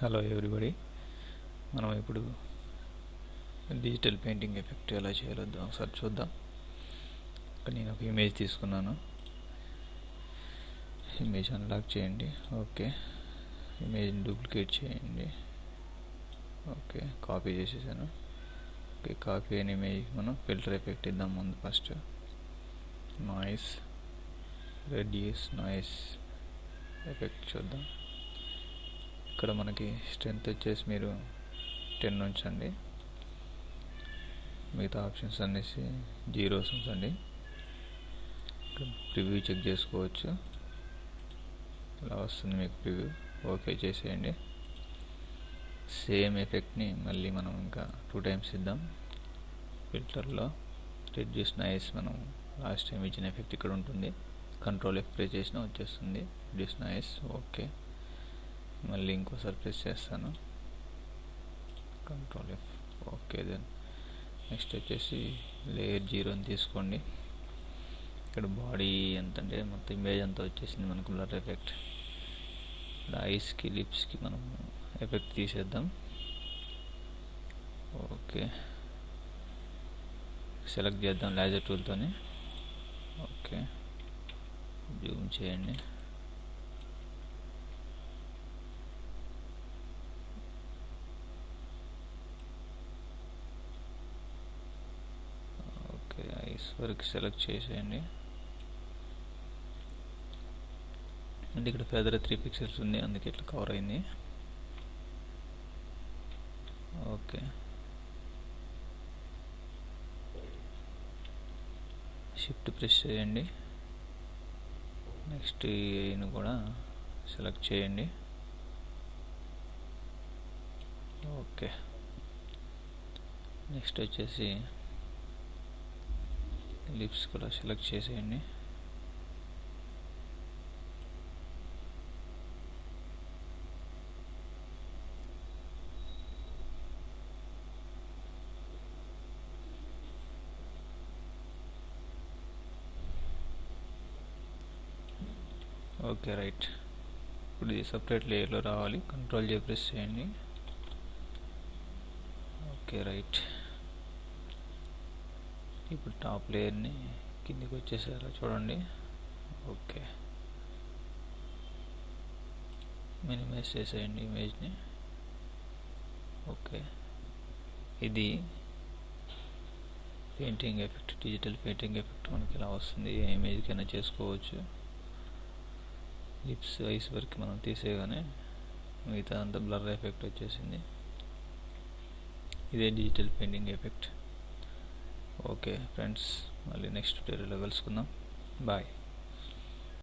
Hello everybody, మనం ఇప్పుడు digital painting effect ఎలా చేయాలో ఒకసారి చూద్దాం. ఇక్కడ నేను ఒక ఇమేజ్ తీసుకున్నాను. ఇమేజ్ అన్లాక్ చేయండి. ఓకే, ఇమేజ్ని డూప్లికేట్ చేయండి. ఓకే, కాపీ చేసేసాను. ఓకే, కాపీ అయిన ఇమేజ్ మనం ఫిల్టర్ ఎఫెక్ట్ ఇద్దాం. ముందు first noise, reduce noise effect చూద్దాం. ఇక్కడ మనకి స్ట్రెంత్ వచ్చేసి మీరు 10 ఉంచండి. మిగతా ఆప్షన్స్ అనేసి 0s ఉంచండి. ప్రివ్యూ చెక్ చేసుకోవచ్చు. ఇలా వస్తుంది మీకు ప్రివ్యూ. ఓకే చేసేయండి. సేమ్ ఎఫెక్ట్ని మళ్ళీ మనం ఇంకా 2 times ఇద్దాం. ఫిల్టర్లో రెడ్యూస్ నాయిస్ మనం లాస్ట్ టైం ఇచ్చిన ఎఫెక్ట్ ఇక్కడ ఉంటుంది. కంట్రోల్ F ప్రెస్ చేసినా వచ్చేస్తుంది రెడ్యూస్ నాయిస్. ఓకే, మళ్ళీ ఇంకోసారి ప్రెస్ చేస్తాను, control F. Okay, then next వచ్చేసి లేయర్ 0 తీసుకోండి. ఇక్కడ బాడీ ఎంత అంటే మొత్తం ఇమేజ్ అంతా వచ్చేసింది మనకు బ్లర్ ఎఫెక్ట్. ఇక్కడ ఐస్కి, లిప్స్కి మనం ఎఫెక్ట్ తీసేద్దాం. ఓకే, సెలెక్ట్ చేద్దాం లేజర్ టూల్తోని. ఓకే, జూమ్ చేయండి. ఐస్ వరకు సెలెక్ట్ చేసేయండి. అంటే ఇక్కడ ఫెదర్ 3 pixels ఉంది, అందుకే ఇట్లా కవర్ అయింది. ఓకే, షిఫ్ట్ ప్రెస్ చేయండి. నెక్స్ట్ ఈయన కూడా సెలెక్ట్ చేయండి. ఓకే, నెక్స్ట్ వచ్చేసి లిప్స్ కూడా సెలెక్ట్ చేసేయండి. Okay, right. ఇప్పుడు ఇది సపరేట్ లేయర్లో రావాలి. కంట్రోల్ J ప్రెస్ చేయండి. Okay, right. ఇప్పుడు టాప్ లేయర్ని కిందికి వచ్చేసారా చూడండి. ఓకే, మినిమైజ్ చేసేయండి ఇమేజ్ని. ఓకే, ఇది painting effect, digital painting effect మనకి ఇలా వస్తుంది. ఏ ఇమేజ్కైనా చేసుకోవచ్చు. లిప్స్, ఐస్ వరకు మనం తీసేయగానే మిగతా అంతా బ్లర్ ఎఫెక్ట్ వచ్చేసింది. ఇదే digital painting effect. Okay friends, మళ్ళీ నెక్స్ట్ ట్యూటోరియల్లో కలుసుకుందాం. బాయ్.